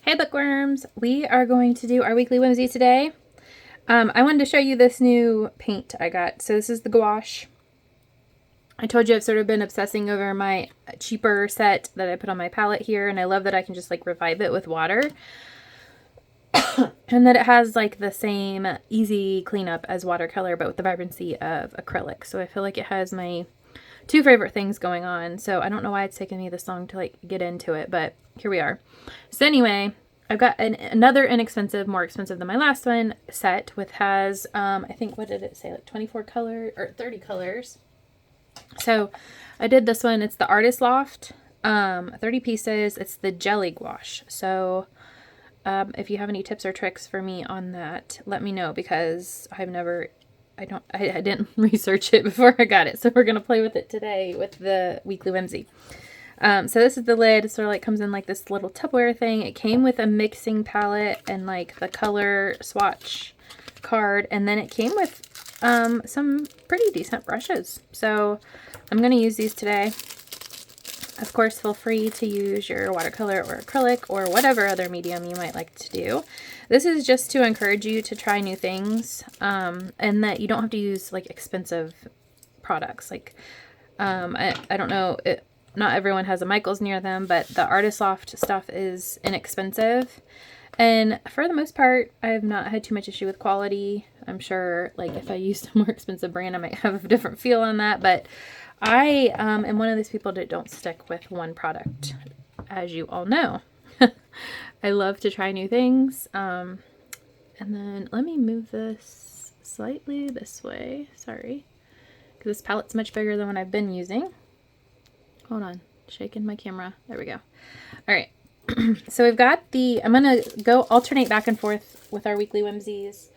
Hey bookworms! We are going to do our weekly whimsy today. I wanted to show you this new paint I got. So this is the gouache. I told you I've sort of been obsessing over my cheaper set that I put on my palette here, and I love that I can just like revive it with water. And that it has like the same easy cleanup as watercolor, but with the vibrancy of acrylic. So I feel like it has my two favorite things going on. So I don't know why it's taken me this long to like get into it, but here we are. So anyway, I've got another inexpensive, more expensive than my last one set with has, I think, what did it say? Like 24 color or 30 colors. So I did this one. It's the Artist Loft, 30 pieces. It's the jelly gouache. So if you have any tips or tricks for me on that, let me know, because I didn't research it before I got it. So we're going to play with it today with the Weekly Whimsy. So this is the lid. It sort of like comes in like this little Tupperware thing. It came with a mixing palette and like the color swatch card. And then it came with some pretty decent brushes. So I'm going to use these today. Of course, feel free to use your watercolor or acrylic or whatever other medium you might like to do. This is just to encourage you to try new things, and that you don't have to use like expensive products. Like, I don't know, not everyone has a Michaels near them, but the Artist Loft stuff is inexpensive. And for the most part, I have not had too much issue with quality. I'm sure like if I used a more expensive brand, I might have a different feel on that, but I am one of those people that don't stick with one product, as you all know. I love to try new things. And then let me move this slightly this way. Sorry. Because this palette's much bigger than what I've been using. Hold on. Shaking my camera. There we go. All right. So we've got I'm going to go alternate back and forth with our Weekly Whimsies,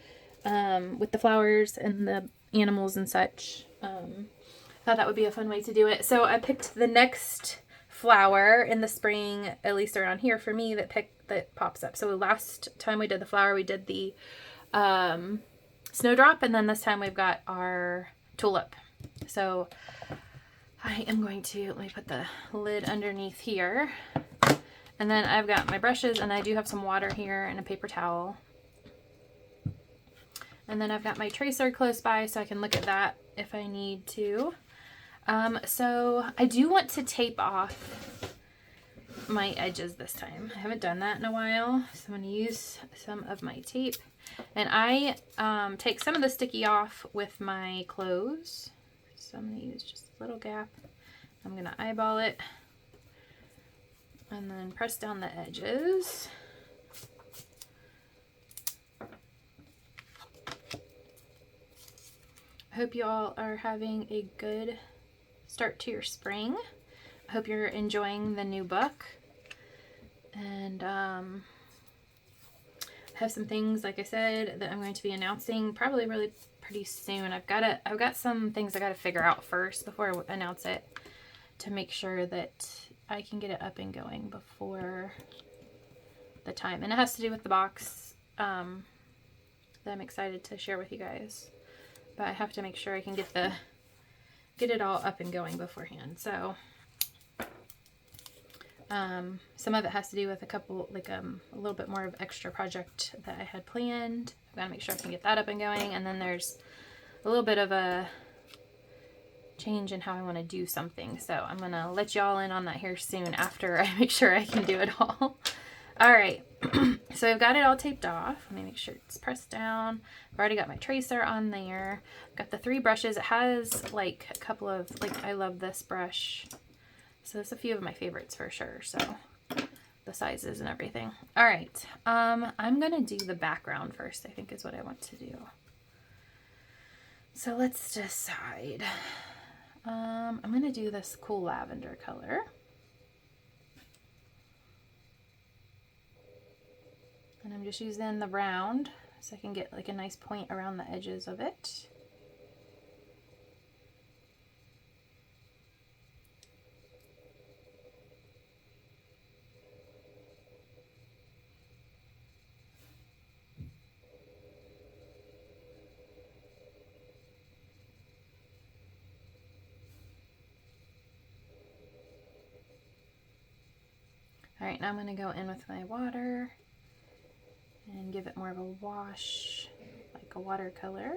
with the flowers and the animals and such. Thought that would be a fun way to do it. So I picked the next flower in the spring, at least around here for me, that pops up. So last time we did the flower, we did the snowdrop, and then this time we've got our tulip. So I am going to, let me put the lid underneath here. And then I've got my brushes, and I do have some water here and a paper towel. And then I've got my tracer close by so I can look at that if I need to. So I do want to tape off my edges this time. I haven't done that in a while, so I'm going to use some of my tape. And I take some of the sticky off with my clothes. So I'm going to use just a little gap. I'm going to eyeball it and then press down the edges. I hope you all are having a good start to your spring. I hope you're enjoying the new book. And I have some things, like I said, that I'm going to be announcing probably really pretty soon. I've got some things I got to figure out first before I announce it, to make sure that I can get it up and going before the time. And it has to do with the box that I'm excited to share with you guys. But I have to make sure I can get it all up and going beforehand. So some of it has to do with a couple, like a little bit more of extra project that I had planned. I've got to make sure I can get that up and going. And then there's a little bit of a change in how I want to do something. So I'm going to let y'all in on that here soon after I make sure I can do it all. All right. So I've got it all taped off. Let me make sure it's pressed down. I've already got my tracer on there. I've got the 3 brushes. It has like a couple of, like, I love this brush. So there's a few of my favorites for sure. So the sizes and everything. All right. I'm going to do the background first, I think is what I want to do. So let's decide. I'm going to do this cool lavender color. And I'm just using the round so I can get like a nice point around the edges of it. All right, now I'm going to go in with my water and give it more of a wash, like a watercolor.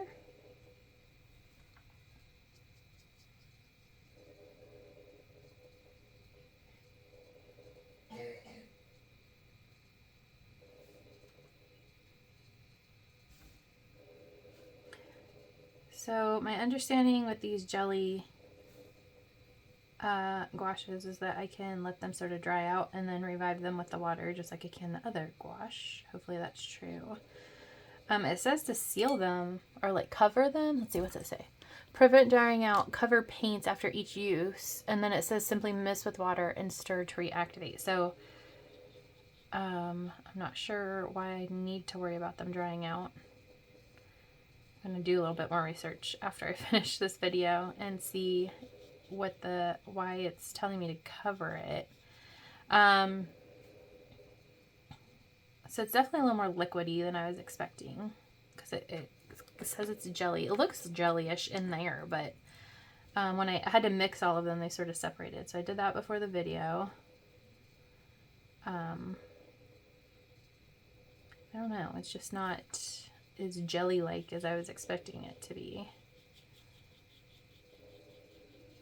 So my understanding with these jelly gouaches is that I can let them sort of dry out and then revive them with the water just like I can the other gouache. Hopefully that's true. It says to seal them or like cover them. Let's see, what's it say? Prevent drying out, cover paints after each use, and then it says simply mist with water and stir to reactivate. So I'm not sure why I need to worry about them drying out. I'm going to do a little bit more research after I finish this video and see why it's telling me to cover it. So it's definitely a little more liquidy than I was expecting, because it says it's jelly. It looks jelly-ish in there, but when I had to mix all of them, they sort of separated. So I did that before the video. I don't know. It's just not as jelly-like as I was expecting it to be.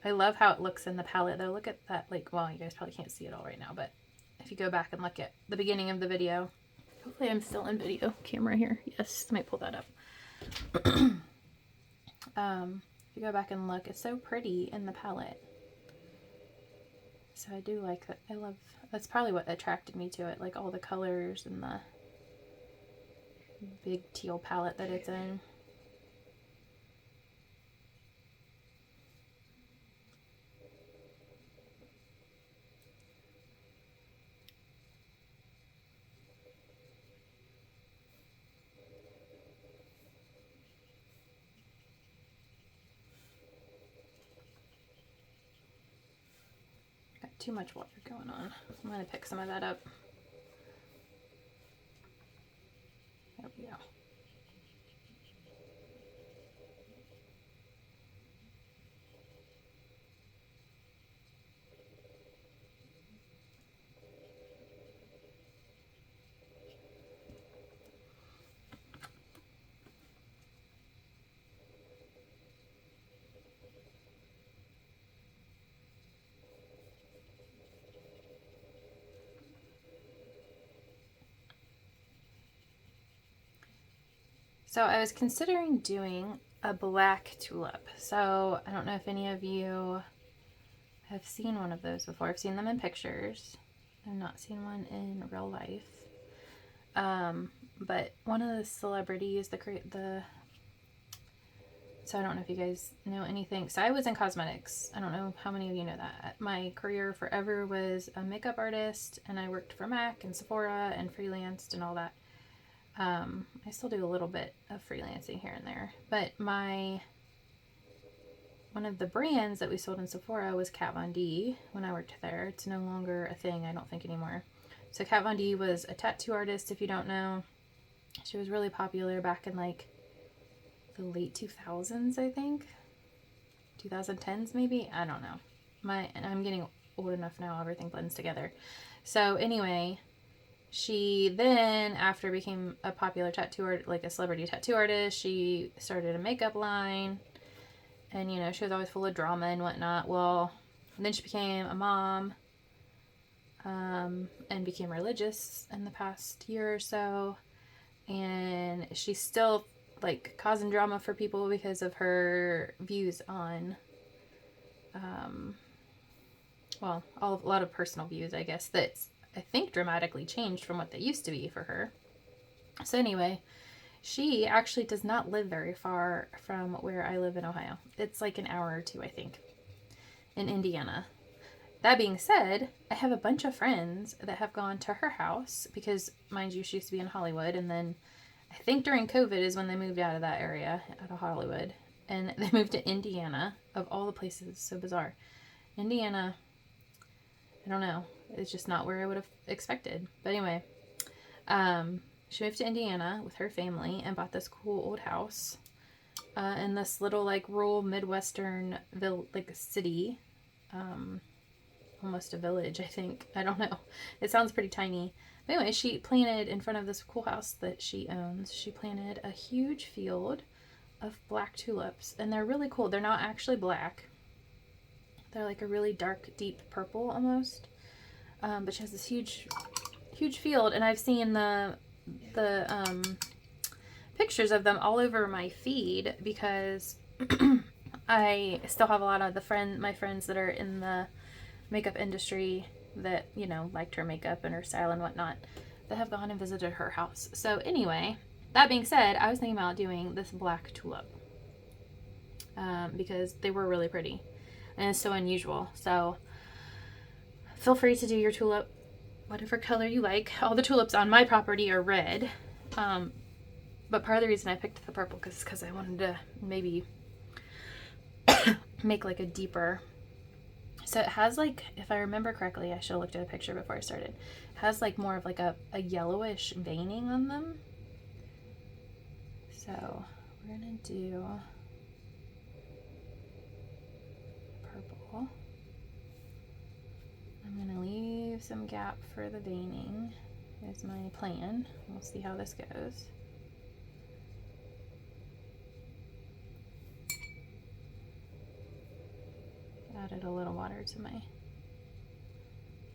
I love how it looks in the palette, though. Look at that, like, well, you guys probably can't see it all right now, but if you go back and look at the beginning of the video, hopefully I'm still in video camera here. Yes, I might pull that up. If you go back and look, it's so pretty in the palette. So I do like that. That's probably what attracted me to it, like all the colors and the big teal palette that it's in. Got too much water going on. I'm going to pick some of that up. There we go. So I was considering doing a black tulip. So I don't know if any of you have seen one of those before. I've seen them in pictures. I've not seen one in real life. But one of the celebrities, so I don't know if you guys know anything. So I was in cosmetics. I don't know how many of you know that. My career forever was a makeup artist, and I worked for MAC and Sephora and freelanced and all that. I still do a little bit of freelancing here and there, but one of the brands that we sold in Sephora was Kat Von D when I worked there. It's no longer a thing, I don't think, anymore. So Kat Von D was a tattoo artist, if you don't know. She was really popular back in like the late 2000s, I think. 2010s maybe? I don't know. I'm getting old enough now, everything blends together. So anyway, she then, after became a popular tattoo artist, like a celebrity tattoo artist, she started a makeup line. And, you know, she was always full of drama and whatnot. Well, then she became a mom, and became religious in the past year or so. And she's still, like, causing drama for people because of her views on, well, a lot of personal views, I guess, that's, I think, dramatically changed from what they used to be for her. So anyway, she actually does not live very far from where I live in Ohio. It's like an hour or two, I think, in Indiana. That being said, I have a bunch of friends that have gone to her house because, mind you, she used to be in Hollywood, and then I think during COVID is when they moved out of that area, out of Hollywood, and they moved to Indiana, of all the places. So bizarre. Indiana, I don't know. It's just not where I would have expected. But anyway, she moved to Indiana with her family and bought this cool old house in this little, like, rural Midwestern city. almost a village, I think. I don't know. It sounds pretty tiny. But anyway, she planted in front of this cool house that she owns. She planted a huge field of black tulips, and they're really cool. They're not actually black. They're like a really dark, deep purple almost. But she has this huge field, and I've seen the pictures of them all over my feed because I still have a lot of my friends that are in the makeup industry that, you know, liked her makeup and her style and whatnot, that have gone and visited her house. So anyway, that being said, I was thinking about doing this black tulip because they were really pretty and it's so unusual. So feel free to do your tulip whatever color you like. All the tulips on my property are red, but part of the reason I picked the purple is because I wanted to maybe make like a deeper. So it has like, if I remember correctly, I should have looked at a picture before I started. It has like more of like a yellowish veining on them. So we're gonna do purple. I'm gonna leave some gap for the veining is my plan. We'll see how this goes. Added a little water to my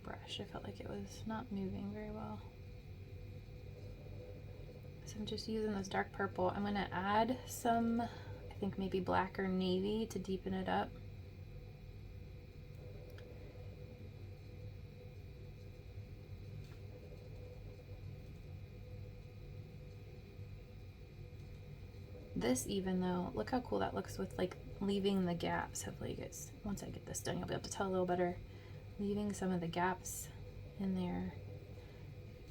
brush. I felt like it was not moving very well. So I'm just using this dark purple. I'm gonna add some, I think maybe black or navy to deepen it up. This, even though, look how cool that looks with like leaving the gaps. Hopefully you guys, once I get this done, you'll be able to tell a little better. Leaving some of the gaps in there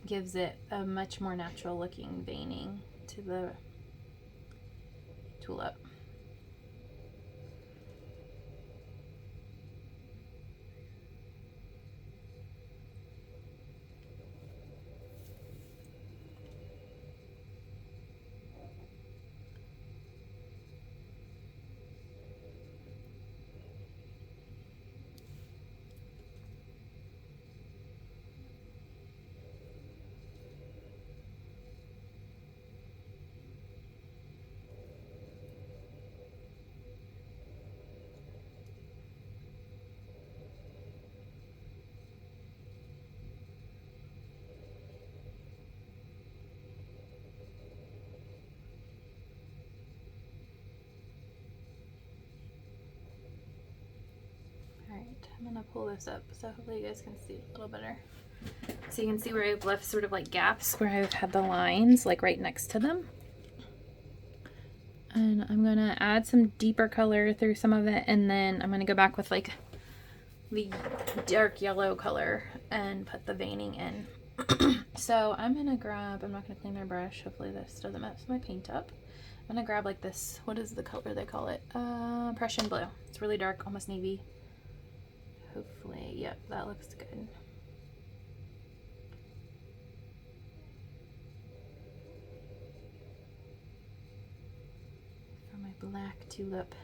gives it a much more natural looking veining to the tulip. I'm gonna pull this up so hopefully you guys can see a little better. So you can see where I've left sort of like gaps where I've had the lines like right next to them. And I'm gonna add some deeper color through some of it, and then I'm gonna go back with like the dark yellow color and put the veining in. So I'm gonna grab, I'm not gonna clean my brush, hopefully this doesn't mess my paint up. I'm gonna grab like this, what is the color they call it? Prussian blue. It's really dark, almost navy. Hopefully, yep, that looks good. For my black tulip.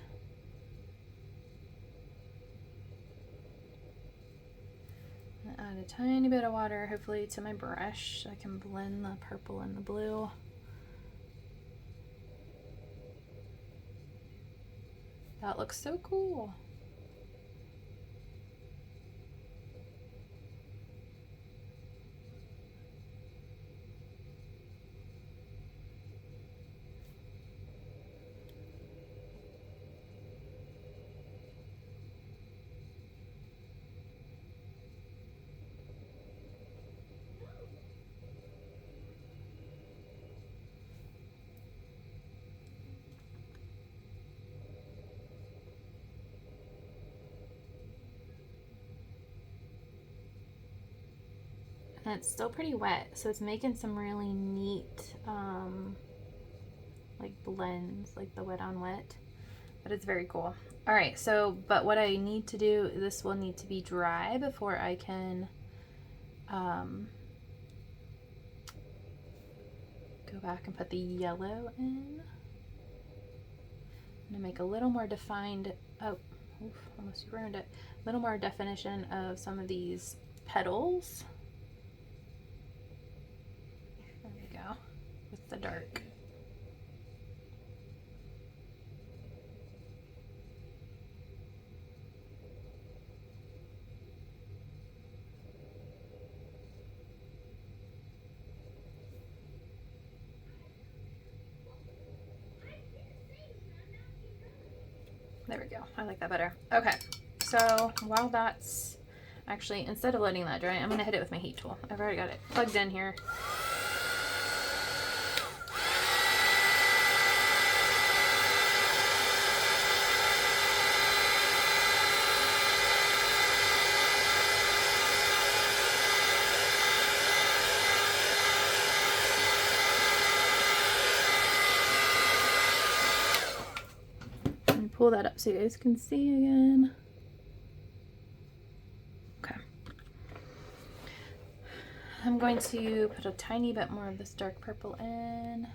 Add a tiny bit of water, hopefully, to my brush. I can blend the purple and the blue. That looks so cool. And it's still pretty wet, so it's making some really neat like blends, like the wet on wet, but it's very cool. All right, so but what I need to do, this will need to be dry before I can go back and put the yellow in. I'm gonna make a little more defined, oh, oof, almost ruined it. A little more definition of some of these petals. There we go, with the dark. There we go. I like that better. Okay, so while that's actually, instead of letting that dry, I'm going to hit it with my heat tool. I've already got it plugged in here. Pull that up so you guys can see again. Okay. I'm going to put a tiny bit more of this dark purple in.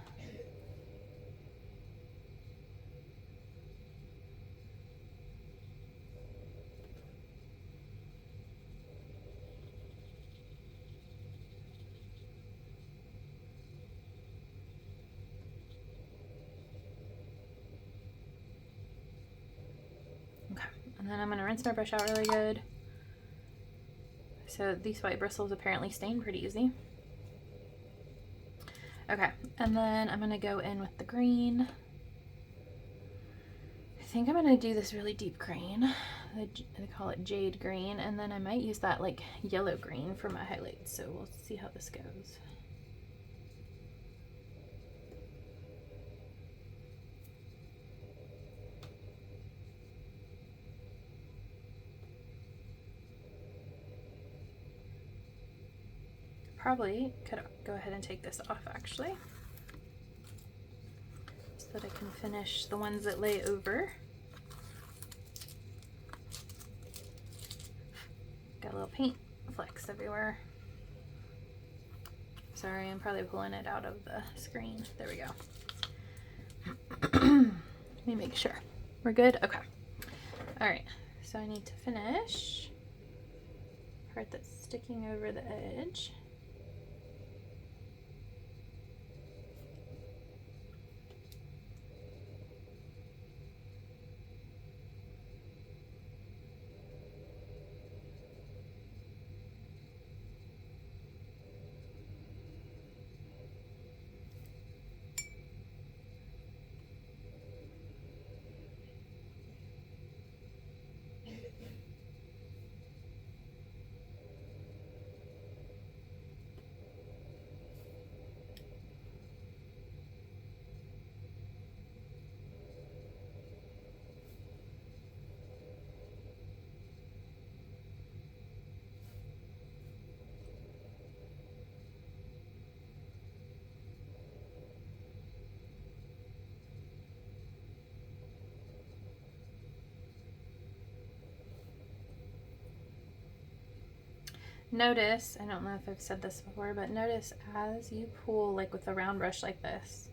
And then I'm going to rinse my brush out really good. So these white bristles apparently stain pretty easy. Okay, and then I'm going to go in with the green. I think I'm going to do this really deep green. They call it jade green, and then I might use that like yellow green for my highlights. So we'll see how this goes. Probably could go ahead and take this off actually, so that I can finish the ones that lay over. Got a little paint flecks everywhere. Sorry, I'm probably pulling it out of the screen. There we go. Let me make sure. We're good? Okay. All right, so I need to finish the part that's sticking over the edge. Notice, I don't know if I've said this before, but notice as you pull, like with a round brush like this,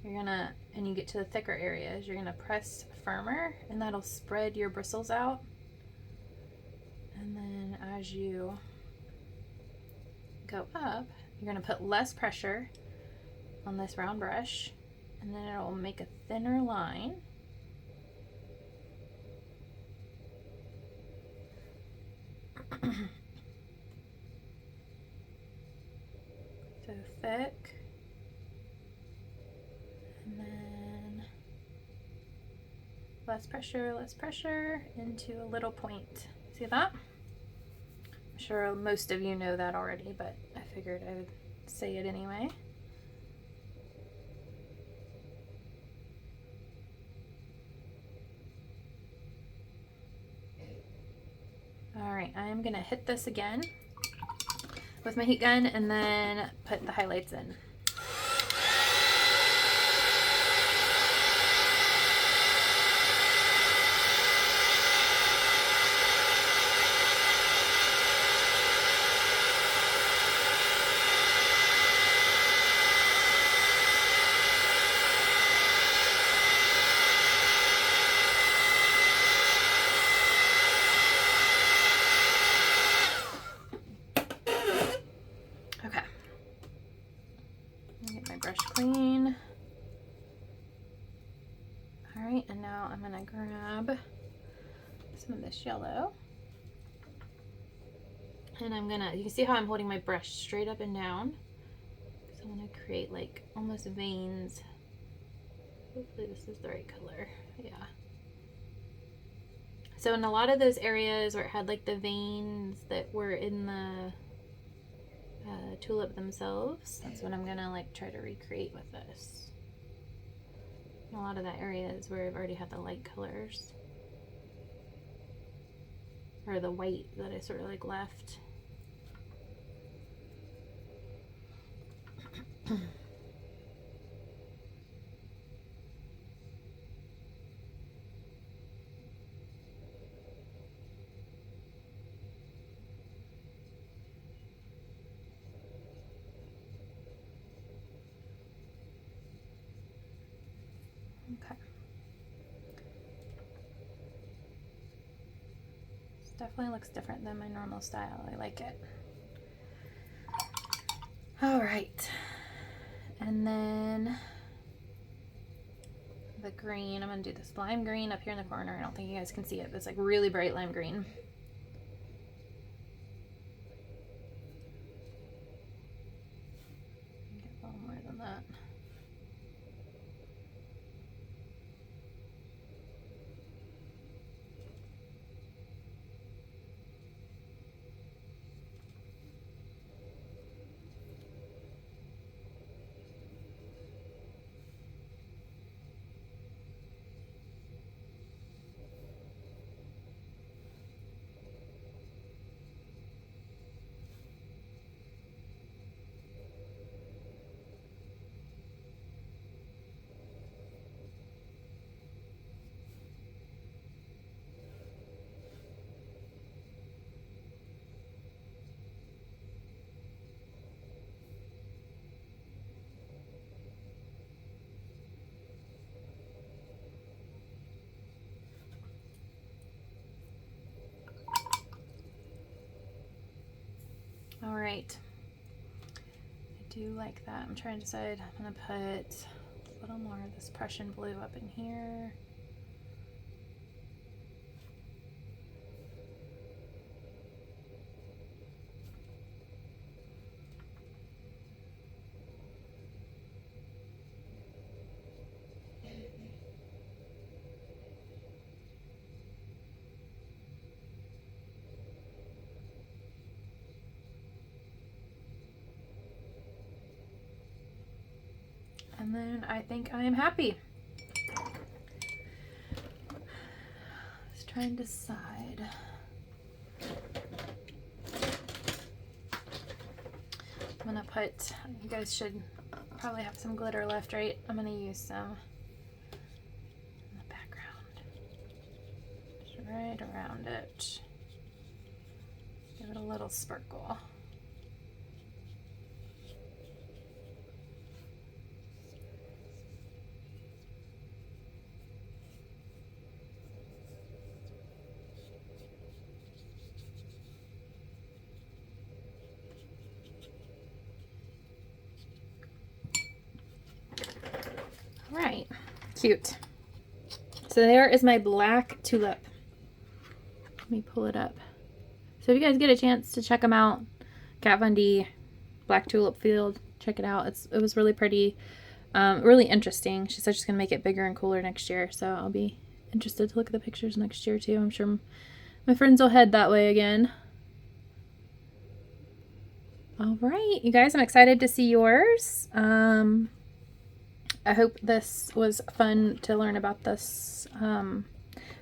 you're gonna, and you get to the thicker areas, you're gonna press firmer, and that'll spread your bristles out. And then as you go up, you're gonna put less pressure on this round brush, and then it'll make a thinner line. So thick, and then less pressure into a little point. See that? I'm sure most of you know that already, but I figured I would say it anyway. All right, I'm gonna hit this again with my heat gun and then put the highlights in. my brush clean. All right, and now I'm gonna grab some of this yellow. And I'm gonna, you can see how I'm holding my brush straight up and down. So I'm gonna create like almost veins. Hopefully this is the right color, yeah. So in a lot of those areas where it had like the veins that were in the tulip themselves, that's what I'm gonna like try to recreate with this. And a lot of that area is where I've already had the light colors. Or the white that I sort of like left. Okay. This definitely looks different than my normal style. I like it. All right. And then the green, I'm going to do this lime green up here in the corner. I don't think you guys can see it, but it's like really bright lime green. Get a little more than that. All right, I do like that. I'm trying to decide. I'm gonna put a little more of this Prussian blue up in here. And then I think I am happy. Let's try and decide. I'm gonna put, you guys should probably have some glitter left, right? I'm gonna use some in the background. Just right around it. Give it a little sparkle. Right, cute. So there is my black tulip. Let me pull it up. So if you guys get a chance to check them out, Kat Von D, Black Tulip Field, check it out. It was really pretty, really interesting. She said she's gonna make it bigger and cooler next year, so I'll be interested to look at the pictures next year too. I'm sure my friends will head that way again. All right, you guys, I'm excited to see yours. I hope this was fun to learn about this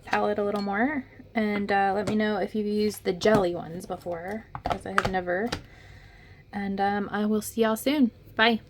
palette a little more. And let me know if you've used the jelly ones before, because I have never. And I will see y'all soon. Bye.